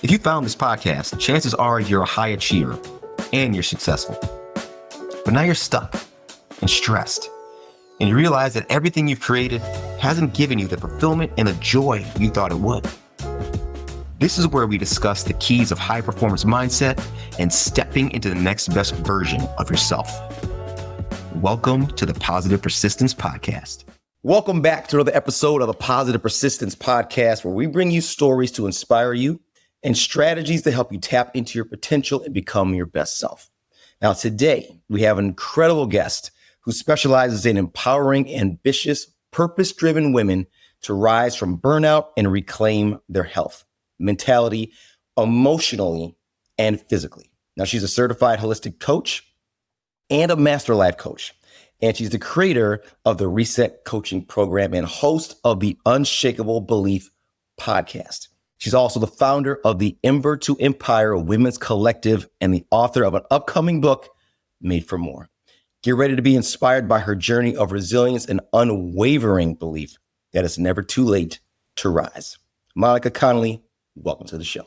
If you found this podcast, chances are you're a high achiever and you're successful. But now you're stuck and stressed, and you realize that everything you've created hasn't given you the fulfillment and the joy you thought it would. This is where we discuss the keys of high performance mindset and stepping into the next best version of yourself. Welcome to the Positive Persistence Podcast. Welcome back to another episode of the Positive Persistence Podcast, where we bring you stories to inspire you and strategies to help you tap into your potential and become your best self. Now, today, we have an incredible guest who specializes in empowering ambitious, purpose-driven women to rise from burnout and reclaim their health, mentality, emotionally, and physically. Now, she's a certified holistic coach and a master life coach. And she's the creator of the Reset Coaching Program and host of the Unshakable Belief Podcast. She's also the founder of the Ember to Empire Women's Collective and the author of an upcoming book, Made for More. Get ready to be inspired by her journey of resilience and unwavering belief that it's never too late to rise. Monica Connolly, welcome to the show.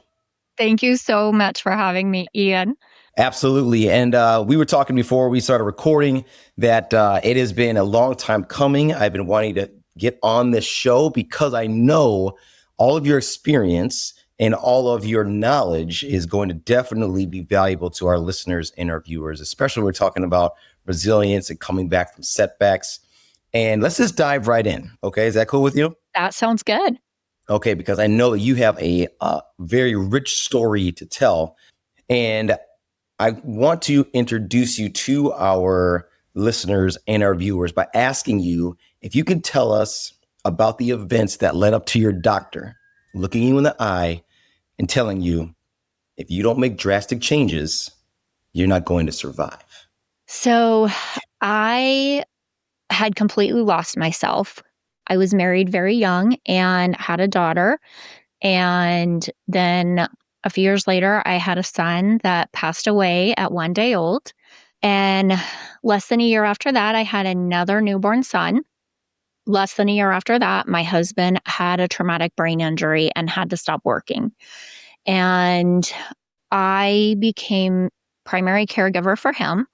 Thank you so much for having me, Ian. Absolutely. And we were talking before we started recording that it has been a long time coming. I've been wanting to get on this show because I know all of your experience and all of your knowledge is going to definitely be valuable to our listeners and our viewers, especially when we're talking about resilience and coming back from setbacks. And let's just dive right in. Okay. Is that cool with you? That sounds good. Okay. Because I know that you have a very rich story to tell. And I want to introduce you to our listeners and our viewers by asking you if you can tell us about the events that led up to your doctor looking you in the eye and telling you, if you don't make drastic changes, you're not going to survive. So I had completely lost myself. I was married very young and had a daughter. And then a few years later, I had a son that passed away at 1 day old. And less than a year after that, I had another newborn son. Less than a year after that, my husband had a traumatic brain injury and had to stop working. And I became primary caregiver for him.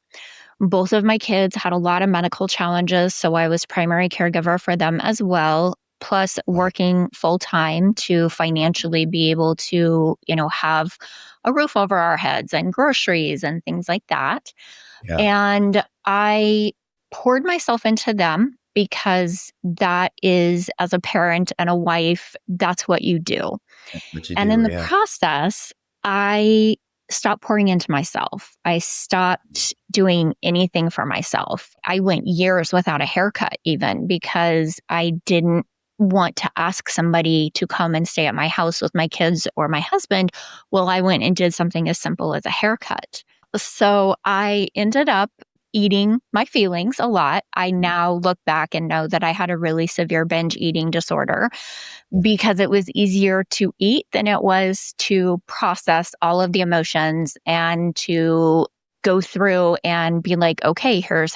Both of my kids had a lot of medical challenges, so I was primary caregiver for them as well, plus working full time to financially be able to, have a roof over our heads and groceries and things like that. Yeah. And I poured myself into them because that is, as a parent and a wife, that's what you do. And in the process, I stopped pouring into myself. I stopped doing anything for myself. I went years without a haircut even because I didn't want to ask somebody to come and stay at my house with my kids or my husband. Well, I went and did something as simple as a haircut. So I ended up eating my feelings a lot. I now look back and know that I had a really severe binge eating disorder because it was easier to eat than it was to process all of the emotions and to go through and be like, okay, here's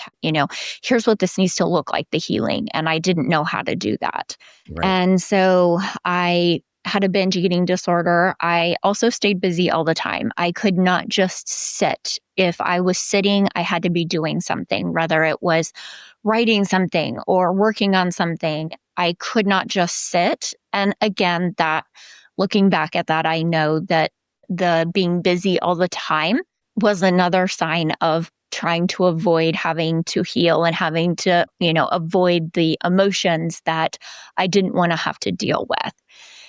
what this needs to look like, the healing. And I didn't know how to do that. Right. And so I had a binge eating disorder. I also stayed busy all the time. I could not just sit. If I was sitting, I had to be doing something, whether it was writing something or working on something. I could not just sit. And again, that looking back at that, I know that the being busy all the time was another sign of trying to avoid having to heal and having to, avoid the emotions that I didn't want to have to deal with.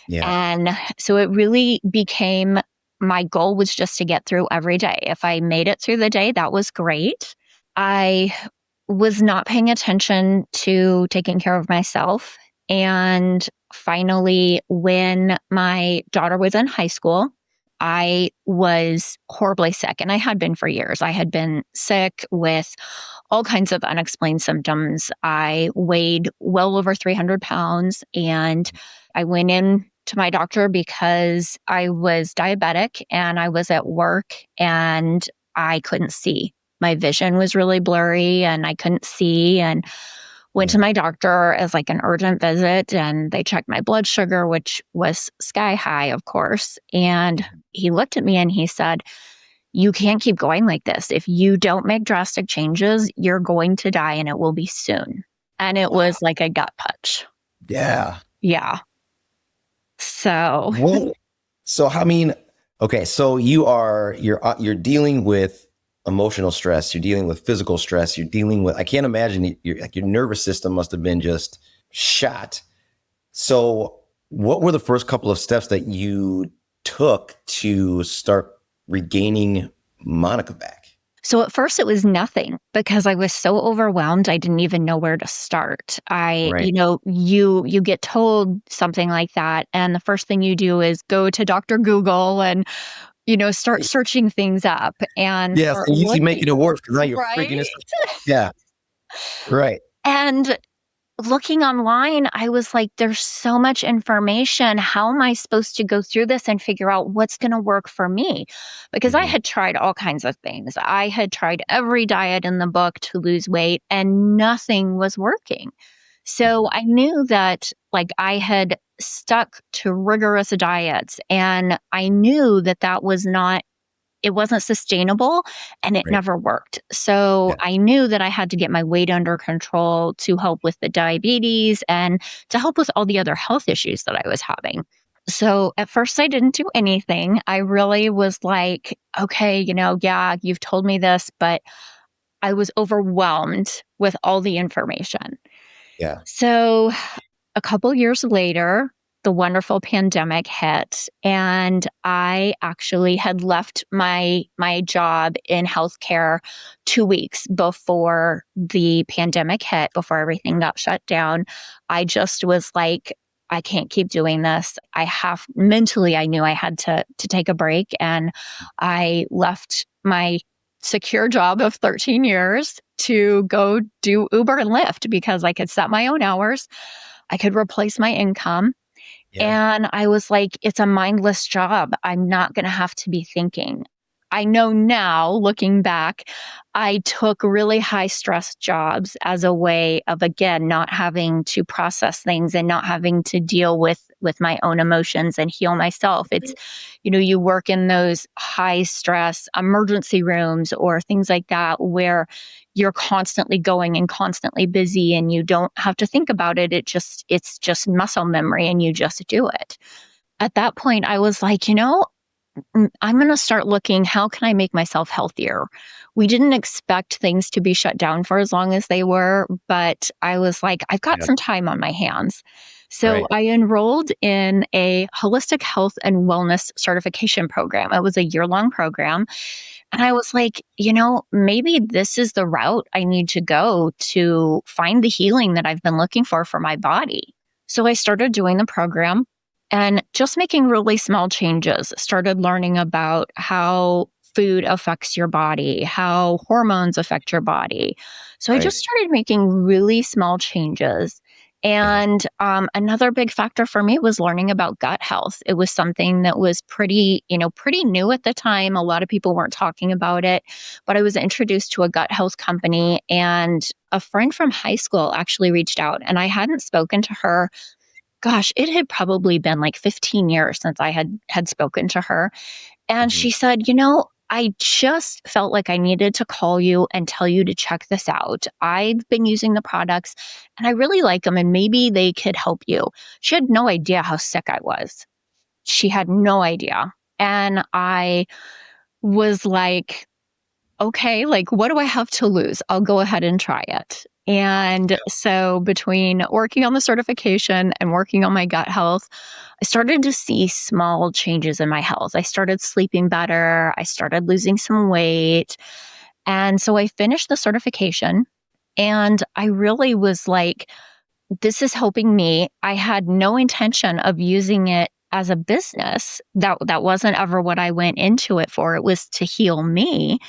Yeah. And so it really became, my goal was just to get through every day. If I made it through the day, that was great. I was not paying attention to taking care of myself. And finally, when my daughter was in high school, I was horribly sick, and I had been for years. I had been sick with all kinds of unexplained symptoms. I weighed well over 300 pounds, and I went in to my doctor because I was diabetic and I was at work and I couldn't see. My vision was really blurry and I couldn't see. And Went to my doctor as like an urgent visit, and they checked my blood sugar, which was sky high, of course. And he looked at me and he said, "You can't keep going like this. If you don't make drastic changes, you're going to die, and it will be soon." And it was like a gut punch. Yeah. Yeah. So, Well, so I mean, okay, so you're dealing with emotional stress, you're dealing with physical stress, you're dealing with, I can't imagine your nervous system must have been just shot. So what were the first couple of steps that you took to start regaining Monica back? so at first it was nothing because I was so overwhelmed. I didn't even know where to start. Right. You get told something like that, and the first thing you do is go to Dr. Google and, start searching things up and Yes, start and you keep making looking. it worse because now you're Right. freaking this. Yeah, right. And looking online, I was like, there's so much information. How am I supposed to go through this and figure out what's going to work for me? Because I Mhm. had tried all kinds of things. I had tried every diet in the book to lose weight, and nothing was working. So I knew that like I had stuck to rigorous diets, and I knew that that was not, it wasn't sustainable, and it Right. never worked. So Yeah. I knew that I had to get my weight under control to help with the diabetes and to help with all the other health issues that I was having. So at first I didn't do anything. I really was like, okay, yeah, you've told me this, but I was overwhelmed with all the information. Yeah. So a couple years later, the wonderful pandemic hit, and I actually had left my job in healthcare 2 weeks before the pandemic hit, before everything got shut down. I just was like, I can't keep doing this. Mentally, I knew I had to take a break, and I left my secure job of 13 years to go do Uber and Lyft because I could set my own hours. I could replace my income. Yeah. And I was like, it's a mindless job. I'm not going to have to be thinking. I know now, looking back, I took really high stress jobs as a way of, again, not having to process things and not having to deal with my own emotions and heal myself. It's, you work in those high stress emergency rooms or things like that where you're constantly going and constantly busy and you don't have to think about it. It's just muscle memory and you just do it. At that point, I was like, I'm going to start looking, how can I make myself healthier? We didn't expect things to be shut down for as long as they were, but I was like, I've got Yeah. some time on my hands. So Right. I enrolled in a holistic health and wellness certification program. It was a year-long program. And I was like, maybe this is the route I need to go to find the healing that I've been looking for my body. So I started doing the program and just making really small changes. Started learning about how food affects your body, how hormones affect your body. So I Right. just started making really small changes. Yeah. And another big factor for me was learning about gut health. It was something that was pretty new at the time. A lot of people weren't talking about it, but I was introduced to a gut health company, and a friend from high school actually reached out, and I hadn't spoken to her. Gosh, it had probably been like 15 years since I had spoken to her. And Mhm. she said, I just felt like I needed to call you and tell you to check this out. I've been using the products and I really like them and maybe they could help you. She had no idea how sick I was. She had no idea. And I was like, okay, like, what do I have to lose? I'll go ahead and try it. And so between working on the certification and working on my gut health, I started to see small changes in my health. I started sleeping better. I started losing some weight. And so I finished the certification and I really was like, this is helping me. I had no intention of using it as a business. That wasn't ever what I went into it for. It was to heal me.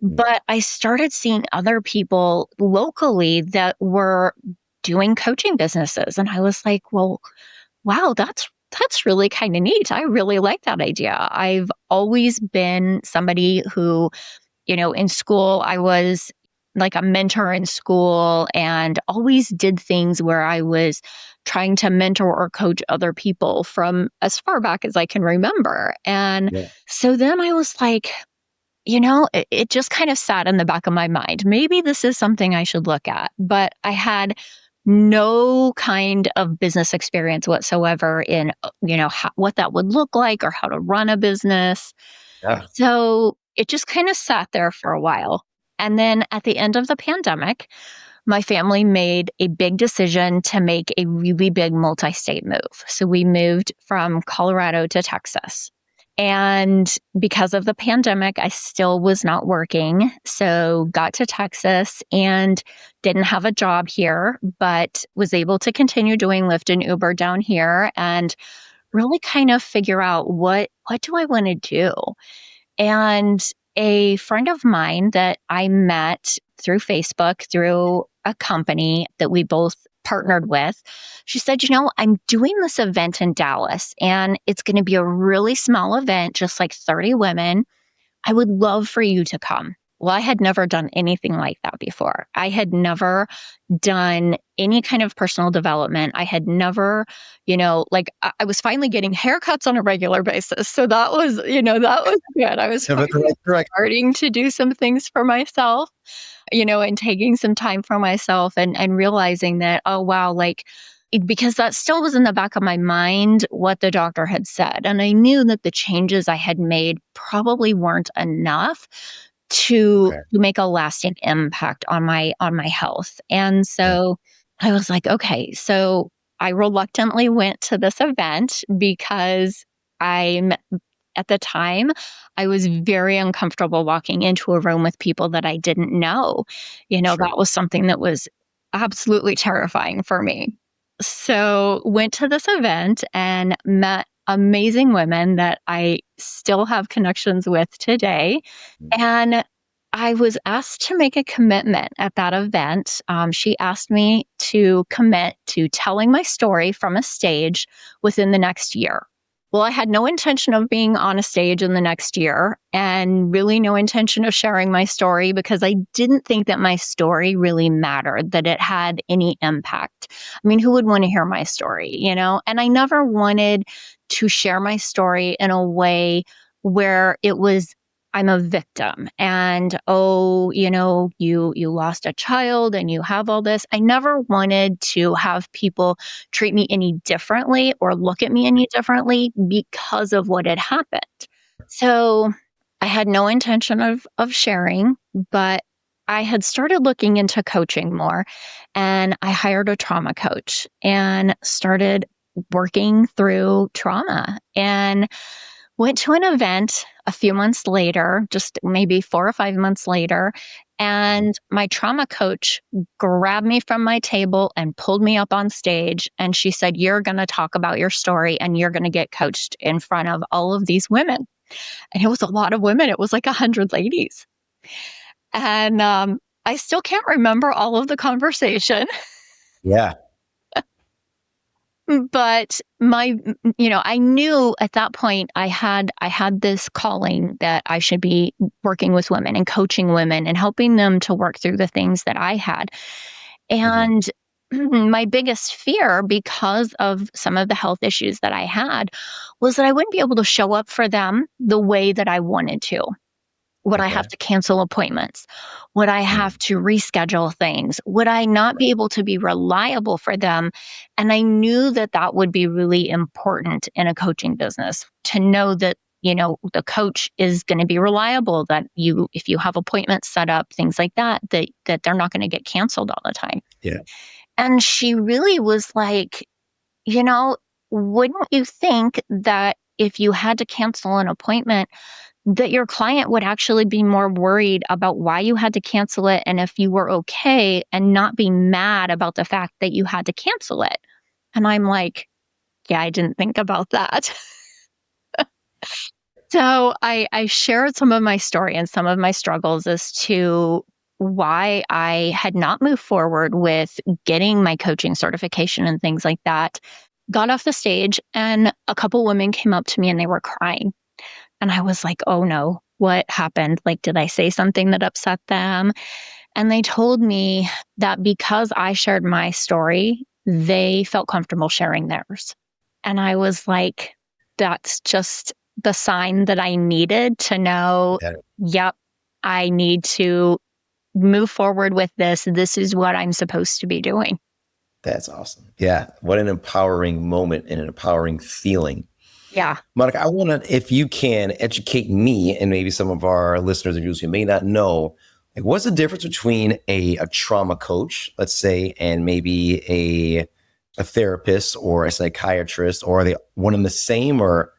Mhm. But I started seeing other people locally that were doing coaching businesses. And I was like, well, wow, that's really kind of neat. I really like that idea. I've always been somebody who, in school, I was like a mentor in school and always did things where I was trying to mentor or coach other people from as far back as I can remember. And so then I was like, it just kind of sat in the back of my mind. Maybe this is something I should look at. But I had no kind of business experience whatsoever in, what that would look like or how to run a business. Yeah. So it just kind of sat there for a while. And then at the end of the pandemic, my family made a big decision to make a really big multi state move. So we moved from Colorado to Texas. And because of the pandemic, I still was not working. So got to Texas and didn't have a job here, but was able to continue doing Lyft and Uber down here and really kind of figure out what do I want to do? And a friend of mine that I met through Facebook, through a company that we both partnered with, she said, I'm doing this event in Dallas and it's going to be a really small event, just like 30 women. I would love for you to come. Well, I had never done anything like that before. I had never done any kind of personal development. I had never, I was finally getting haircuts on a regular basis. So that was, that was good. I was starting to do some things for myself, and taking some time for myself and realizing that, oh, wow, because that still was in the back of my mind what the doctor had said. And I knew that the changes I had made probably weren't enough to make a lasting impact on my health. And so I was like, okay, so I reluctantly went to this event because at the time, I was very uncomfortable walking into a room with people that I didn't know. That was something that was absolutely terrifying for me. So went to this event and met amazing women that I still have connections with today. And I was asked to make a commitment at that event. She asked me to commit to telling my story from a stage within the next year. Well, I had no intention of being on a stage in the next year and really no intention of sharing my story because I didn't think that my story really mattered, that it had any impact. I mean, who would want to hear my story, And I never wanted to share my story in a way where it was I'm a victim and, oh, you lost a child and you have all this. I never wanted to have people treat me any differently or look at me any differently because of what had happened. So I had no intention of sharing, but I had started looking into coaching more and I hired a trauma coach and started working through trauma and went to an event a few months later, just maybe 4 or 5 months later, and my trauma coach grabbed me from my table and pulled me up on stage. And she said, "You're going to talk about your story and you're going to get coached in front of all of these women." And it was a lot of women. It was like 100 ladies. And I still can't remember all of the conversation. Yeah. But I knew at that point I had this calling that I should be working with women and coaching women and helping them to work through the things that I had. And my biggest fear, because of some of the health issues that I had, was that I wouldn't be able to show up for them the way that I wanted to. Would I have to cancel appointments? Would I have to reschedule things? Would I not be able to be reliable for them? And I knew that that would be really important in a coaching business to know that, the coach is going to be reliable, that if you have appointments set up, things like that they're not going to get canceled all the time. Yeah. And she really was like, wouldn't you think that if you had to cancel an appointment, that your client would actually be more worried about why you had to cancel it and if you were okay and not be mad about the fact that you had to cancel it? And I'm like, yeah, I didn't think about that. So I shared some of my story and some of my struggles as to why I had not moved forward with getting my coaching certification and things like that. Got off the stage and a couple women came up to me and they were crying. And I was like, oh no, what happened? Like, did I say something that upset them? And they told me that because I shared my story, they felt comfortable sharing theirs. And I was like, that's just the sign that I needed to know, That- yep, I need to move forward with this. This is what I'm supposed to be doing. That's awesome. Yeah. What an empowering moment and an empowering feeling. Yeah. Monica, I want to, if you can, educate me and maybe some of our listeners and viewers who may not know, like, what's the difference between a trauma coach, let's say, and maybe a therapist or a psychiatrist, or are they one and the same, or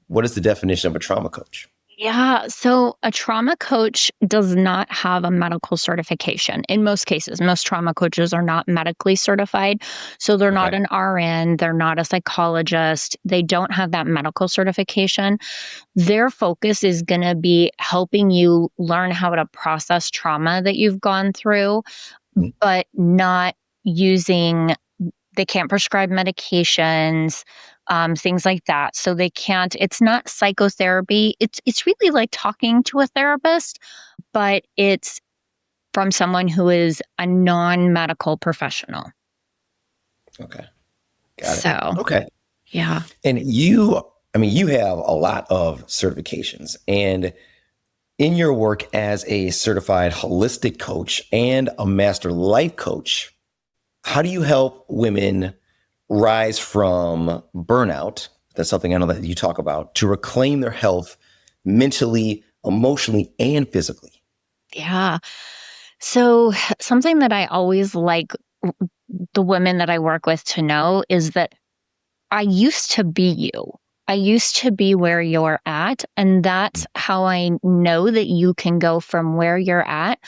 what is the definition of a trauma coach? Yeah. So a trauma coach does not have a medical certification. In most cases, most trauma coaches are not medically certified. So they're not Okay. an RN, they're not a psychologist, they don't have that medical certification. Their focus is going to be helping you learn how to process trauma that you've gone through, Mm. but not using, they can't prescribe medications, things like that. So they can't, it's not psychotherapy. It's really like talking to a therapist, but it's from someone who is a non-medical professional. Okay. Got it. So, Okay. yeah. And you, I mean, you have a lot of certifications, and in your work as a certified holistic coach and a master life coach, how do you help women rise from burnout? That's something I know that you talk about, to reclaim their health mentally, emotionally, and physically. Yeah. So something that I always like the women that I work with to know is that I used to be you. I used to be where you're at. And that's how I know that you can go from where you're at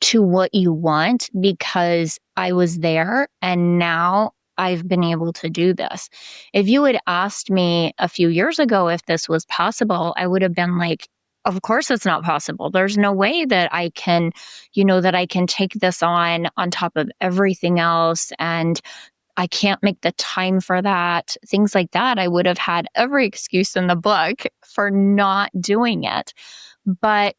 to what you want, because I was there and now I've been able to do this. If you had asked me a few years ago if this was possible, I would have been like, of course it's not possible. There's no way that I can, that I can take this on top of everything else, and I can't make the time for that. Things like that. I would have had every excuse in the book for not doing it. But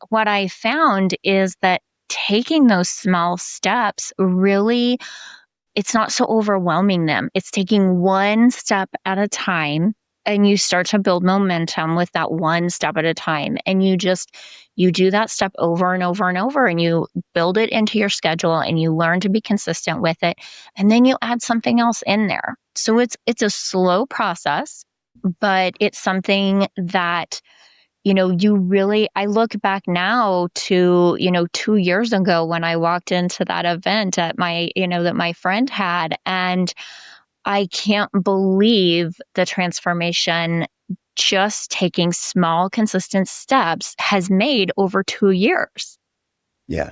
what I found is that taking those small steps really, it's not so overwhelming them. It's taking one step at a time, and you start to build momentum with that one step at a time. And you do that step over and over and over, and you build it into your schedule, and you learn to be consistent with it. And then you add something else in there. So it's a slow process, but it's something that you really, I look back now to, 2 years ago when I walked into that event at that my friend had, and I can't believe the transformation just taking small, consistent steps has made over 2 years. Yeah,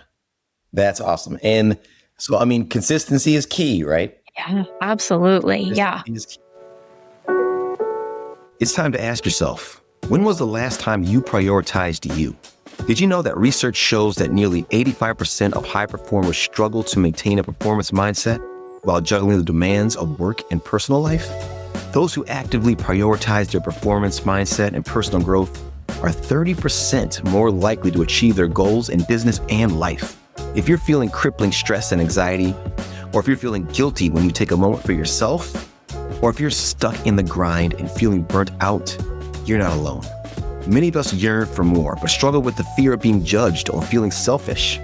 that's awesome. And so, I mean, consistency is key, right? Yeah, absolutely. Yeah. Consistency is key. It's time to ask yourself, when was the last time you prioritized you? Did you know that research shows that nearly 85% of high performers struggle to maintain a performance mindset while juggling the demands of work and personal life? Those who actively prioritize their performance mindset and personal growth are 30% more likely to achieve their goals in business and life. If you're feeling crippling stress and anxiety, or if you're feeling guilty when you take a moment for yourself, or if you're stuck in the grind and feeling burnt out, you're not alone. Many of us yearn for more, but struggle with the fear of being judged or feeling selfish.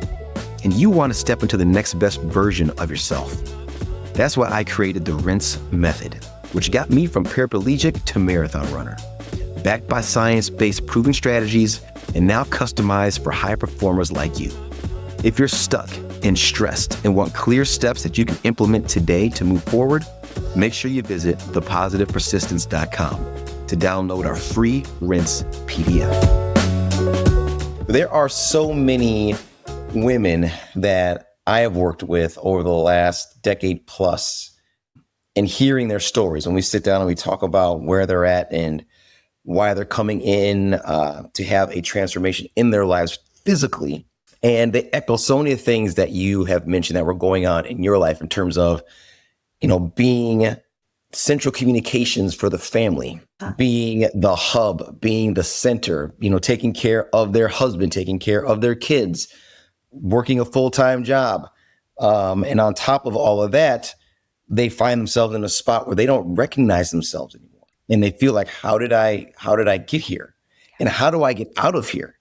And you want to step into the next best version of yourself. That's why I created the Rinse Method, which got me from paraplegic to marathon runner. Backed by science-based proven strategies and now customized for high performers like you. If you're stuck and stressed and want clear steps that you can implement today to move forward, make sure you visit thepositivepersistence.com to download our free Rinse PDF. There are so many women that I have worked with over the last decade plus, and hearing their stories when we sit down and we talk about where they're at and why they're coming in to have a transformation in their lives physically. And they echo so many things that you have mentioned that were going on in your life in terms of, being central communications for the family, being the hub, being the center, taking care of their husband, taking care of their kids, working a full-time job. And on top of all of that, they find themselves in a spot where they don't recognize themselves anymore. And they feel like, how did I get here? And how do I get out of here?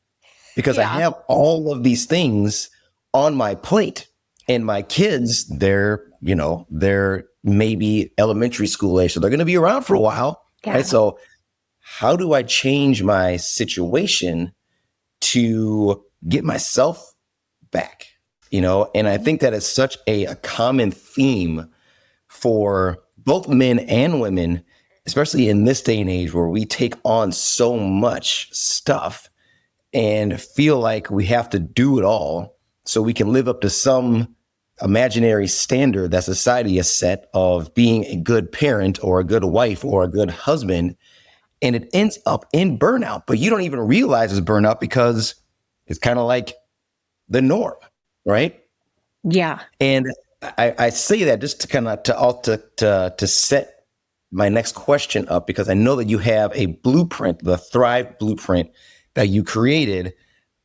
Because I have all of these things on my plate, and my kids, they're maybe elementary school age, so they're going to be around for a while. Yeah. Right. So how do I change my situation to get myself back? And I think that is such a common theme for both men and women, especially in this day and age where we take on so much stuff and feel like we have to do it all so we can live up to some imaginary standard that society has set of being a good parent or a good wife or a good husband. And it ends up in burnout, but you don't even realize it's burnout because it's kind of like the norm, right? Yeah. And I say that just to kind of to set my next question up, because I know that you have a blueprint, the Thrive blueprint that you created.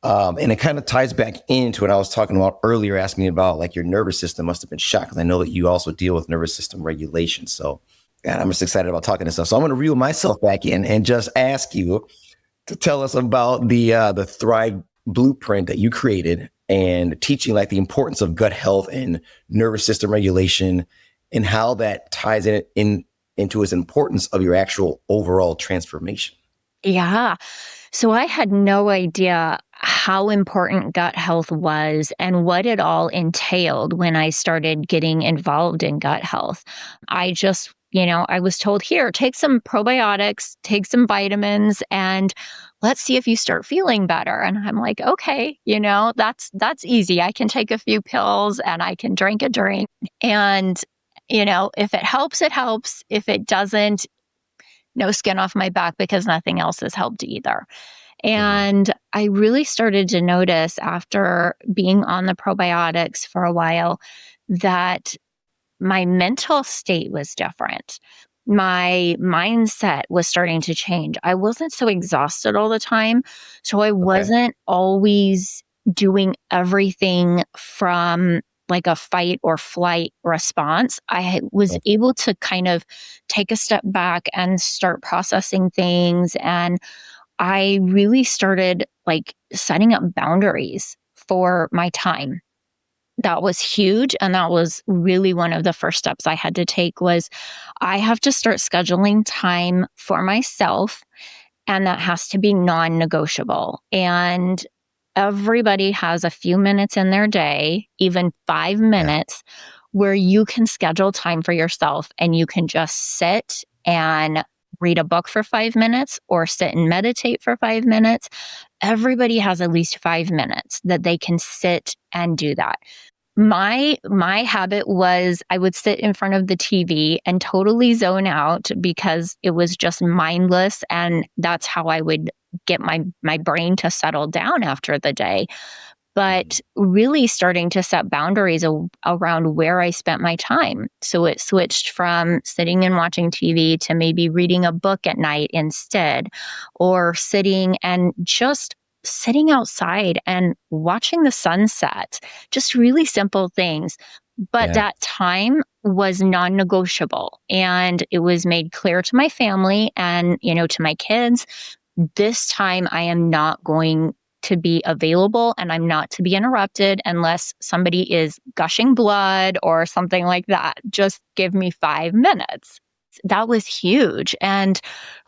And it kind of ties back into what I was talking about earlier, asking about like your nervous system must have been shot, because I know that you also deal with nervous system regulation. So God, I'm just excited about talking this stuff. So I'm going to reel myself back in and just ask you to tell us about the Thrive blueprint that you created, and teaching like the importance of gut health and nervous system regulation, and how that ties into its importance of your actual overall transformation. Yeah. So I had no idea how important gut health was and what it all entailed when I started getting involved in gut health. I just, I was told, here, take some probiotics, take some vitamins, and let's see if you start feeling better. And I'm like, okay, that's easy. I can take a few pills and I can drink a drink. And, if it helps, it helps. If it doesn't, no skin off my back, because nothing else has helped either. And I really started to notice after being on the probiotics for a while that my mental state was different. My mindset was starting to change. I wasn't so exhausted all the time. So I wasn't always doing everything from like a fight or flight response. I was able to kind of take a step back and start processing things. And I really started like setting up boundaries for my time. That was huge. And that was really one of the first steps I had to take. Was I have to start scheduling time for myself, and that has to be non-negotiable. And everybody has a few minutes in their day, even 5 minutes, where you can schedule time for yourself, and you can just sit and read a book for 5 minutes or sit and meditate for 5 minutes. Everybody has at least 5 minutes that they can sit and do that. My habit was I would sit in front of the TV and totally zone out, because it was just mindless, and that's how I would get my brain to settle down after the day. But really starting to set boundaries around where I spent my time. So it switched from sitting and watching TV to maybe reading a book at night instead, or sitting outside and watching the sunset. Just really simple things. But that time was non-negotiable, and it was made clear to my family and, to my kids, this time I am not going to be available, and I'm not to be interrupted unless somebody is gushing blood or something like that. Just give me 5 minutes. That was huge, and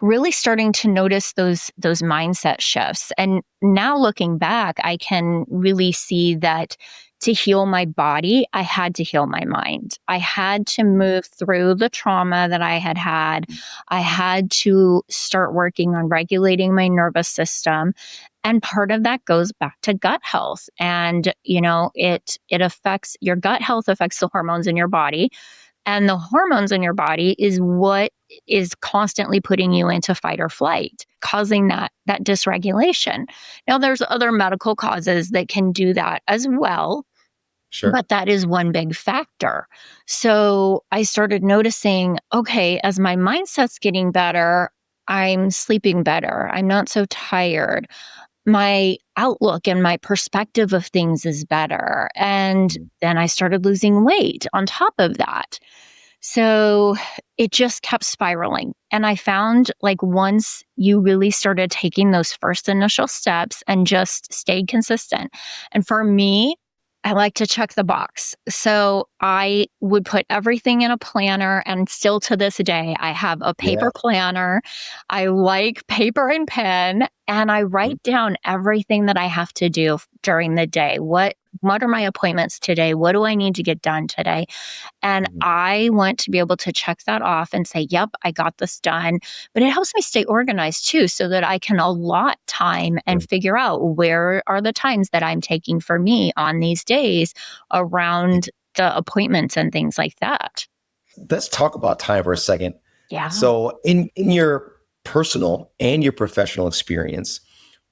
really starting to notice those mindset shifts. And now looking back, I can really see that to heal my body, I had to heal my mind. I had to move through the trauma that I had had. I had to start working on regulating my nervous system. And part of that goes back to gut health. And, it affects your gut health, affects the hormones in your body. And the hormones in your body is what is constantly putting you into fight or flight, causing that dysregulation. Now, there's other medical causes that can do that as well. Sure. But that is one big factor. So I started noticing, okay, as my mindset's getting better, I'm sleeping better. I'm not so tired. my outlook and my perspective of things is better. And then I started losing weight on top of that. So it just kept spiraling. And I found like once you really started taking those first initial steps and just stayed consistent. And for me, I like to check the box. So I would put everything in a planner, and still to this day, I have a paper planner. I like paper and pen, and I write down everything that I have to do during the day. What are my appointments today? What do I need to get done today? And I want to be able to check that off and say, yep, I got this done. But it helps me stay organized too, so that I can allot time and figure out where are the times that I'm taking for me on these days around the appointments and things like that. Let's talk about time for a second. Yeah. So in your personal and your professional experience,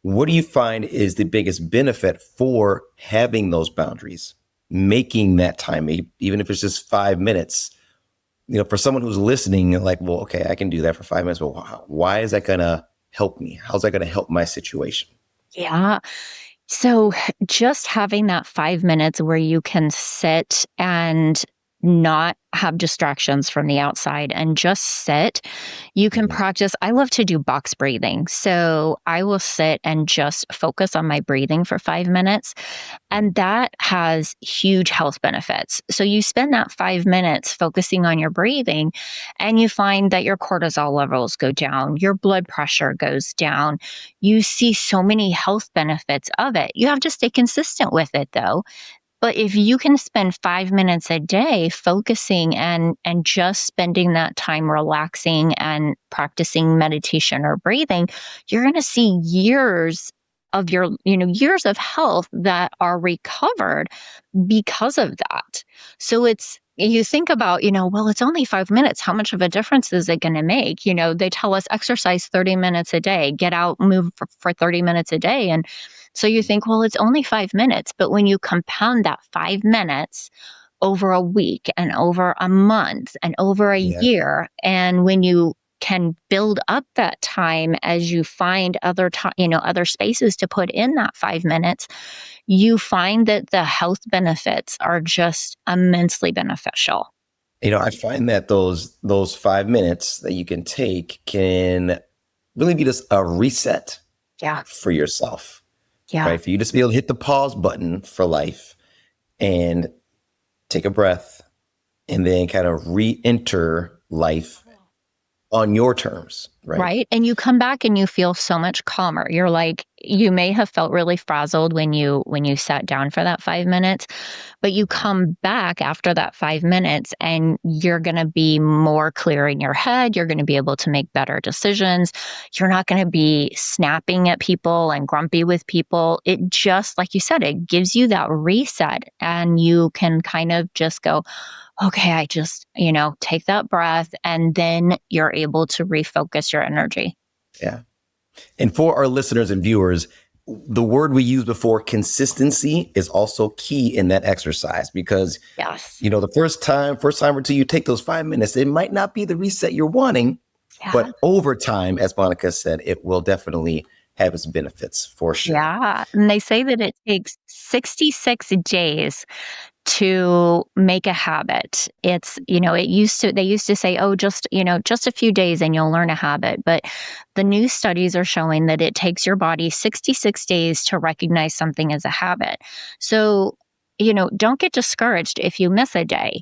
what do you find is the biggest benefit for having those boundaries, making that time, even if it's just 5 minutes? You know, for someone who's listening, like, well, okay, I can do that for 5 minutes, but why is that going to help me? How's that going to help my situation? Yeah. So just having that 5 minutes where you can sit and not have distractions from the outside and just sit, you can practice. I love to do box breathing. So I will sit and just focus on my breathing for 5 minutes. And that has huge health benefits. So you spend that 5 minutes focusing on your breathing, and you find that your cortisol levels go down, your blood pressure goes down. You see so many health benefits of it. You have to stay consistent with it though. But if you can spend 5 minutes a day focusing and just spending that time relaxing and practicing meditation or breathing, you're going to see years of years of health that are recovered because of that. So you think about, well, it's only 5 minutes. How much of a difference is it going to make? They tell us exercise 30 minutes a day, get out, move for 30 minutes a day. And so you think, well, it's only 5 minutes. But when you compound that 5 minutes over a week and over a month and over a year, and when you can build up that time as you find other spaces to put in that 5 minutes, you find that the health benefits are just immensely beneficial. I find that those 5 minutes that you can take can really be just a reset for yourself. Yeah. Right. For you to be able to hit the pause button for life and take a breath and then kind of re-enter life on your terms. Right. And you come back and you feel so much calmer. You're like, you may have felt really frazzled when you sat down for that 5 minutes, but you come back after that 5 minutes and you're going to be more clear in your head. You're going to be able to make better decisions. You're not going to be snapping at people and grumpy with people. It just, like you said, it gives you that reset, and you can kind of just go, okay, I just, take that breath, and then you're able to refocus your energy. Yeah. And for our listeners and viewers, the word we used before, consistency, is also key in that exercise, because, the first time or two you take those 5 minutes, it might not be the reset you're wanting, but over time, as Monica said, it will definitely have its benefits for sure. Yeah. And they say that it takes 66 days to make a habit. It's, they used to say, oh, just a few days and you'll learn a habit. But the new studies are showing that it takes your body 66 days to recognize something as a habit. So, don't get discouraged if you miss a day.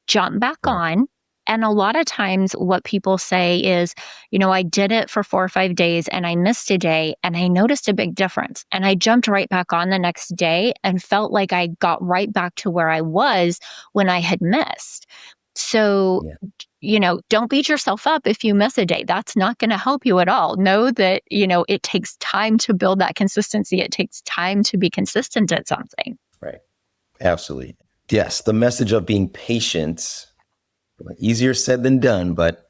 Jump back on. And a lot of times what people say is, I did it for 4 or 5 days and I missed a day and I noticed a big difference. And I jumped right back on the next day and felt like I got right back to where I was when I had missed. So, don't beat yourself up if you miss a day. That's not going to help you at all. Know that, it takes time to build that consistency. It takes time to be consistent at something. Right. Absolutely. Yes. The message of being patient, easier said than done, but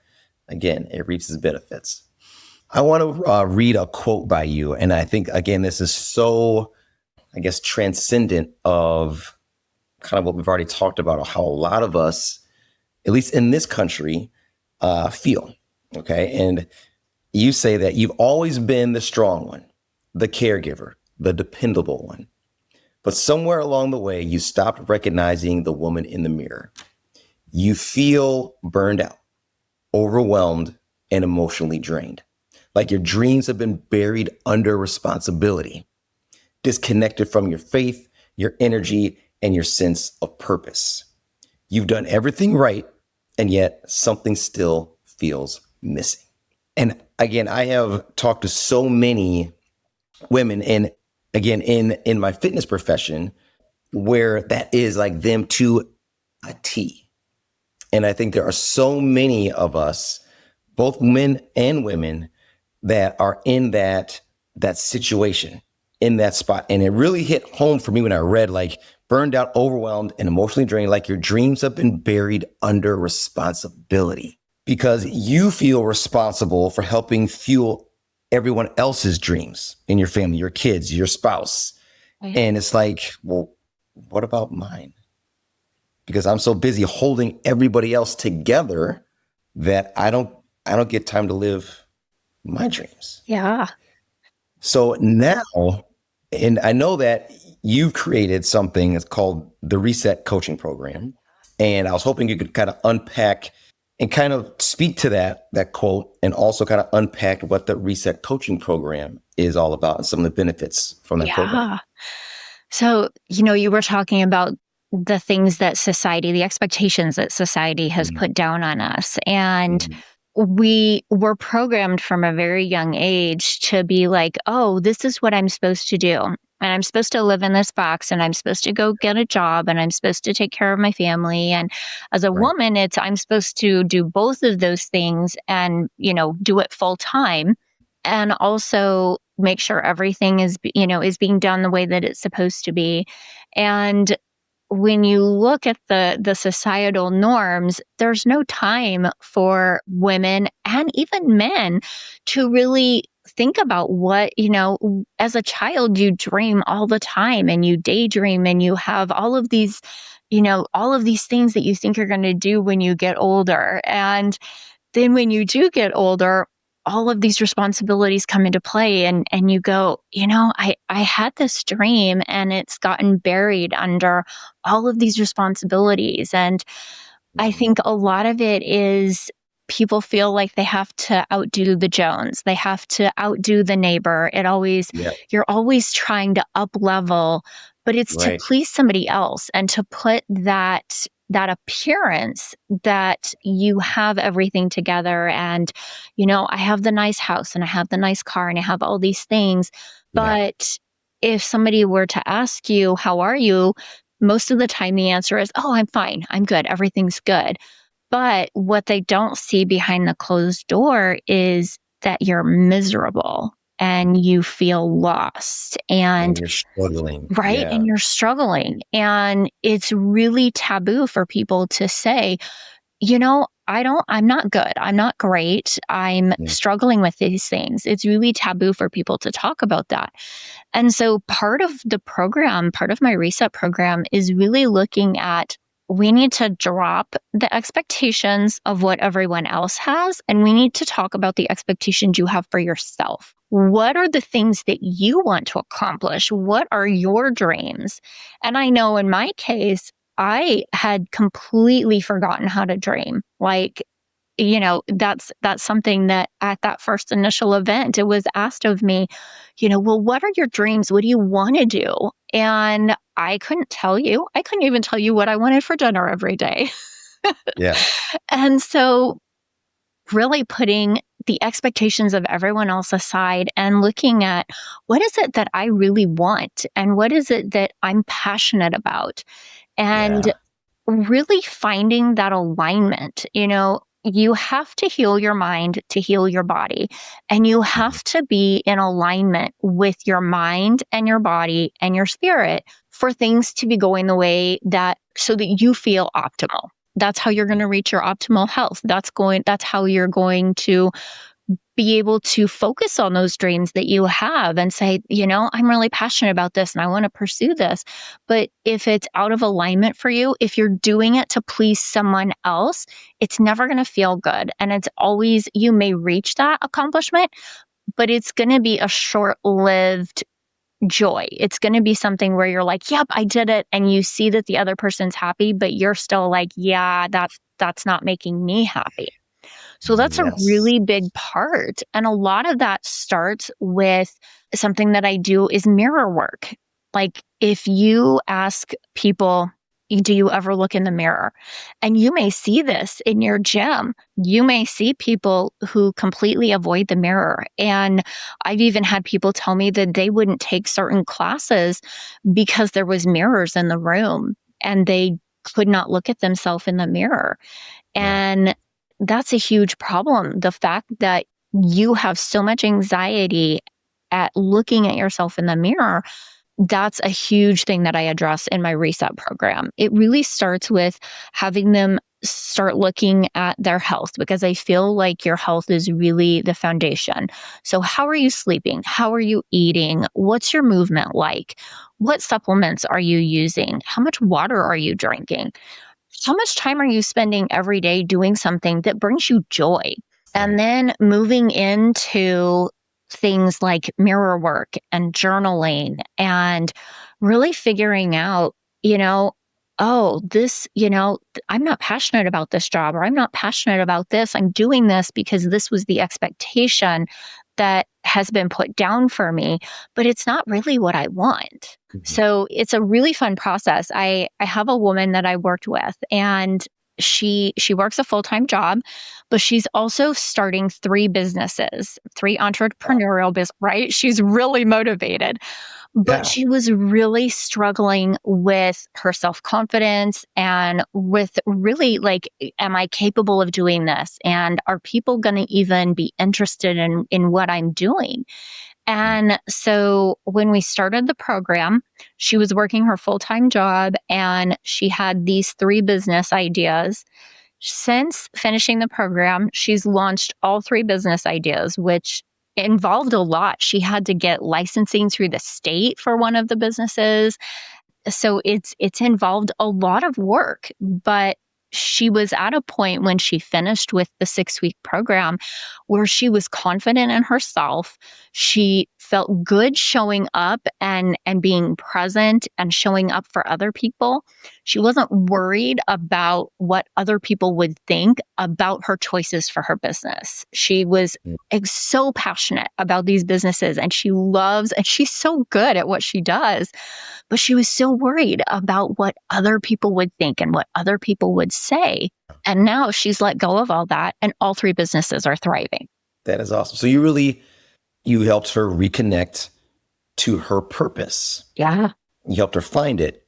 again, it reaps its benefits. I want to read a quote by you. And I think, again, this is so, transcendent of kind of what we've already talked about, how a lot of us, at least in this country, feel. Okay. And you say that you've always been the strong one, the caregiver, the dependable one. But somewhere along the way, you stopped recognizing the woman in the mirror. You feel burned out, overwhelmed, and emotionally drained. Like your dreams have been buried under responsibility, disconnected from your faith, your energy, and your sense of purpose. You've done everything right, and yet something still feels missing. And again, I have talked to so many women, and again, in my fitness profession, where that is like them to a T. And I think there are so many of us, both men and women, that are in that situation, in that spot. And it really hit home for me when I read, like, burned out, overwhelmed, and emotionally drained, like your dreams have been buried under responsibility because you feel responsible for helping fuel everyone else's dreams in your family, your kids, your spouse. And it's like, well, what about mine? Because I'm so busy holding everybody else together that I don't get time to live my dreams. Yeah. So now, and I know that you've created something that's called the Reset Coaching Program. And I was hoping you could kind of unpack and kind of speak to that quote, and also kind of unpack what the Reset Coaching Program is all about and some of the benefits from that program. So, you were talking about the things that society, the expectations that society has put down on us. And we were programmed from a very young age to be like, oh, this is what I'm supposed to do. And I'm supposed to live in this box, and I'm supposed to go get a job, and I'm supposed to take care of my family. And as a woman, I'm supposed to do both of those things and, do it full time, and also make sure everything is being done the way that it's supposed to be. And when you look at the societal norms, there's no time for women and even men to really think about what, as a child, you dream all the time and you daydream and you have all of these things that you think you're going to do when you get older. And then when you do get older, all of these responsibilities come into play, and you go, I had this dream and it's gotten buried under all of these responsibilities. And I think a lot of it is people feel like they have to outdo the Jones. They have to outdo the neighbor. You're always trying to up level, but it's to please somebody else and to put that appearance that you have everything together. And, I have the nice house and I have the nice car and I have all these things. But if somebody were to ask you, how are you? Most of the time the answer is, oh, I'm fine. I'm good. Everything's good. But what they don't see behind the closed door is that you're miserable and you feel lost and you're struggling. Right. Yeah. And you're struggling. And it's really taboo for people to say, I'm not good. I'm not great. I'm struggling with these things. It's really taboo for people to talk about that. And so part of the program, part of my reset program is really looking at, we need to drop the expectations of what everyone else has, and we need to talk about the expectations you have for yourself. What are the things that you want to accomplish? What are your dreams? And I know in my case, I had completely forgotten how to dream. Like, that's something that at that first initial event, it was asked of me, well, what are your dreams? What do you want to do? And I couldn't tell you. I couldn't even tell you what I wanted for dinner every day. Yeah. And so really putting the expectations of everyone else aside and looking at, what is it that I really want? And what is it that I'm passionate about? And really finding that alignment. You have to heal your mind to heal your body, and you have to be in alignment with your mind and your body and your spirit for things to be going the way so that you feel optimal. That's how you're going to reach your optimal health. That's how you're going to be able to focus on those dreams that you have and say, I'm really passionate about this and I want to pursue this. But if it's out of alignment for you, if you're doing it to please someone else, it's never going to feel good. And it's always, you may reach that accomplishment, but it's going to be a short-lived joy. It's going to be something where you're like, yep, I did it. And you see that the other person's happy, but you're still like, yeah, that's not making me happy. So that's a Yes. really big part. And a lot of that starts with something that I do is mirror work. Like if you ask people, do you ever look in the mirror? And you may see this in your gym. You may see people who completely avoid the mirror. And I've even had people tell me that they wouldn't take certain classes because there was mirrors in the room and they could not look at themselves in the mirror. Yeah. And that's a huge problem. The fact that you have so much anxiety at looking at yourself in the mirror, that's a huge thing that I address in my reset program. It really starts with having them start looking at their health because I feel like your health is really the foundation. So, how are you sleeping? How are you eating? What's your movement like? What supplements are you using? How much water are you drinking? How much time are you spending every day doing something that brings you joy? And Right. then moving into things like mirror work and journaling and really figuring out, oh, this, I'm not passionate about this job or I'm not passionate about this. I'm doing this because this was the expectation that has been put down for me, but it's not really what I want. Mhm. So it's a really fun process. I have a woman that I worked with and she works a full-time job, but she's also starting 3 businesses, 3 entrepreneurial business, right? She's really motivated. But Yeah. she was really struggling with her self-confidence and with really like, am I capable of doing this? And are people going to even be interested in what I'm doing? And so when we started the program, she was working her full-time job and she had these 3 business ideas. Since finishing the program, she's launched all 3 business ideas, which involved a lot. She had to get licensing through the state for one of the businesses. So it's involved a lot of work, but she was at a point when she finished with the 6-week program where she was confident in herself. She felt good showing up and being present and showing up for other people. She wasn't worried about what other people would think about her choices for her business. She was so passionate about these businesses and she loves and she's so good at what she does, but she was so worried about what other people would think and what other people would say. And now she's let go of all that and all 3 businesses are thriving. That is awesome. So you helped her reconnect to her purpose. Yeah. You helped her find it,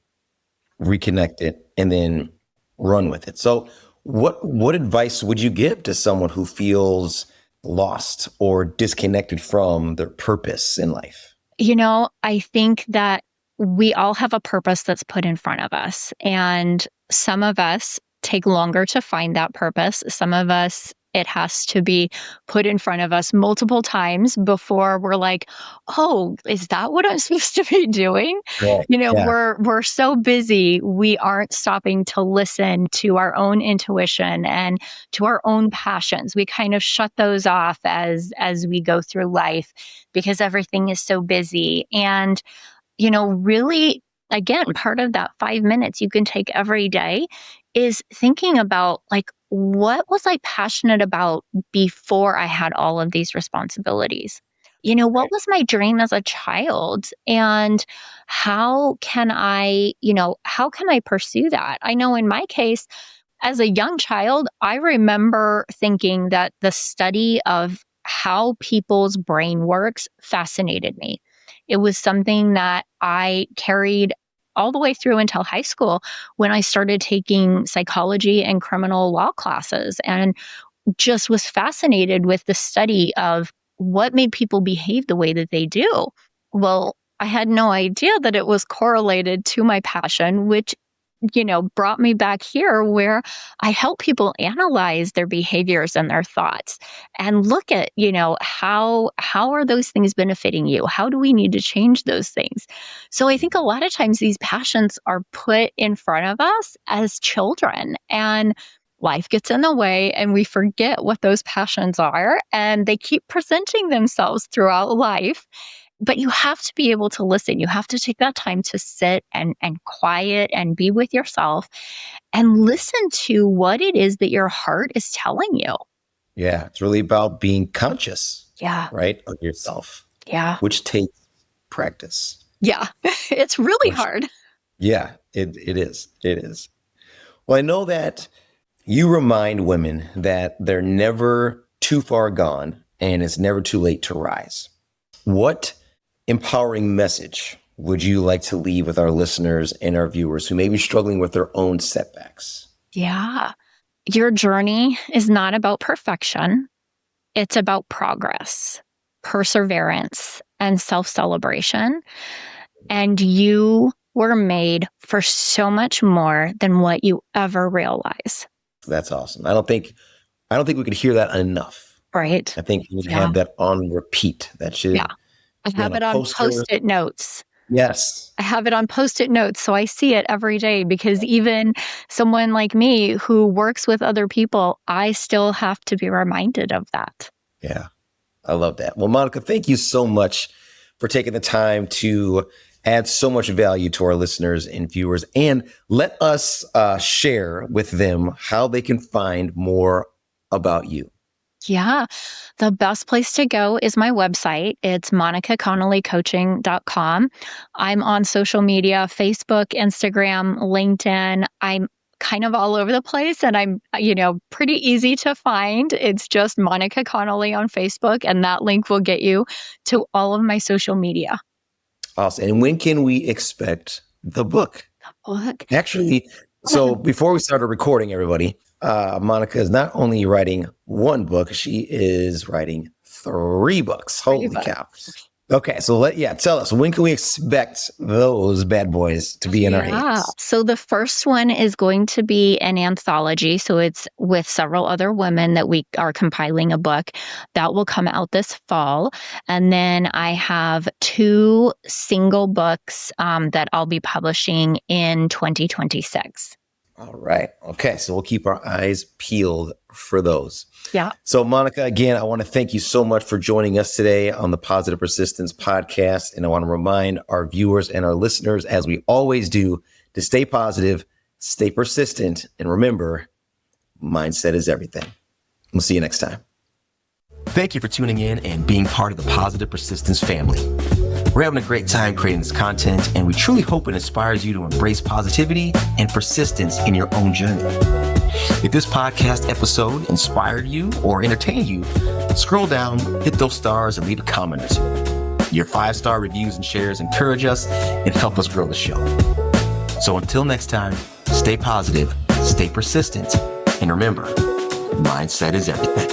reconnect it, and then run with it. So what advice would you give to someone who feels lost or disconnected from their purpose in life? I think that we all have a purpose that's put in front of us. And some of us take longer to find that purpose. Some of us, it has to be put in front of us multiple times before we're like, oh, is that what I'm supposed to be doing? Right. Yeah. We're so busy, we aren't stopping to listen to our own intuition and to our own passions. We kind of shut those off as we go through life because everything is so busy. And really, again, part of that 5 minutes you can take every day is thinking about like, what was I passionate about before I had all of these responsibilities? What was my dream as a child? And how can I pursue that? I know in my case, as a young child, I remember thinking that the study of how people's brain works fascinated me. It was something that I carried all the way through until high school when I started taking psychology and criminal law classes and just was fascinated with the study of what made people behave the way that they do. Well, I had no idea that it was correlated to my passion, which brought me back here where I help people analyze their behaviors and their thoughts and look at, how are those things benefiting you? How do we need to change those things? So I think a lot of times these passions are put in front of us as children. And life gets in the way and we forget what those passions are, and they keep presenting themselves throughout life. But you have to be able to listen. You have to take that time to sit and quiet and be with yourself and listen to what it is that your heart is telling you. Yeah, it's really about being conscious, Yeah. right, of yourself. Yeah. Which takes practice. Yeah. It's really hard. Yeah, it is. It is. Well, I know that you remind women that they're never too far gone and it's never too late to rise. What empowering message would you like to leave with our listeners and our viewers who may be struggling with their own setbacks? Yeah. Your journey is not about perfection. It's about progress, perseverance, and self-celebration. And you were made for so much more than what you ever realize. That's awesome. I don't think we could hear that enough. Right. I think we have that on repeat. That should. Yeah. I have it on Post-it notes. Yes. I have it on Post-it notes, so I see it every day, because even someone like me who works with other people, I still have to be reminded of that. Yeah, I love that. Well, Monica, thank you so much for taking the time to add so much value to our listeners and viewers, and let us share with them how they can find more about you. Yeah. The best place to go is my website. It's monicaconnollycoaching.com. I'm on social media, Facebook, Instagram, LinkedIn. I'm kind of all over the place, and I'm, pretty easy to find. It's just Monica Connolly on Facebook, and that link will get you to all of my social media. Awesome. And when can we expect the book? Actually, so before we started recording, everybody, Monica is not only writing one book, she is writing 3 books. Holy cow. Okay, so tell us, when can we expect those bad boys to be in our hands? So the first one is going to be an anthology. So it's with several other women that we are compiling a book that will come out this fall. And then I have 2 single books that I'll be publishing in 2026. All right. Okay. So we'll keep our eyes peeled for those. Yeah. So Monica, again, I want to thank you so much for joining us today on the Positive Persistence podcast. And I want to remind our viewers and our listeners, as we always do, to stay positive, stay persistent, and remember, mindset is everything. We'll see you next time. Thank you for tuning in and being part of the Positive Persistence family. We're having a great time creating this content, and we truly hope it inspires you to embrace positivity and persistence in your own journey. If this podcast episode inspired you or entertained you, scroll down, hit those stars, and leave a comment or 2. Your 5-star reviews and shares encourage us and help us grow the show. So until next time, stay positive, stay persistent, and remember, mindset is everything.